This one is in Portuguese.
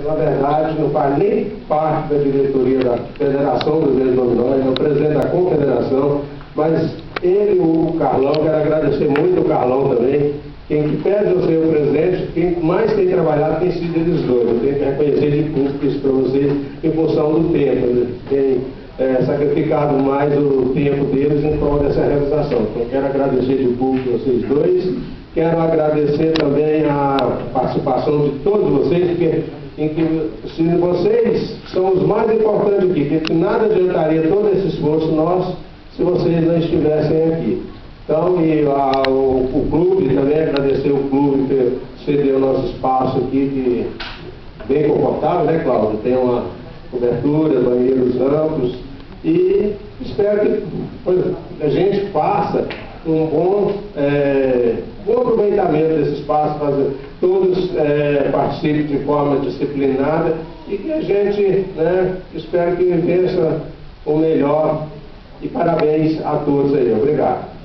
na verdade, não faz nem parte da diretoria da Federação Brasileira de Dominó, ele é o presidente da Confederação, mas ele, o Carlão, quero agradecer muito o Carlão também, quem pede eu ser o presidente, quem mais tem trabalhado tem sido eles dois. Eu tenho que reconhecer de público isso para vocês, em função do tempo, né? Tem sacrificado mais o tempo deles em prol dessa realização. Então, quero agradecer de público vocês dois. Quero agradecer também a participação de todos vocês, porque se vocês são os mais importantes aqui, porque nada adiantaria todo esse esforço nosso se vocês não estivessem aqui. Então, o clube, também agradecer o clube que cedeu o nosso espaço aqui, bem confortável, né, Cláudio? Tem uma cobertura, banheiros amplos, e espero que a gente faça um bom aproveitamento desse espaço, todos participem de forma disciplinada e que a gente, espero que vença o melhor. E parabéns a todos aí. Obrigado.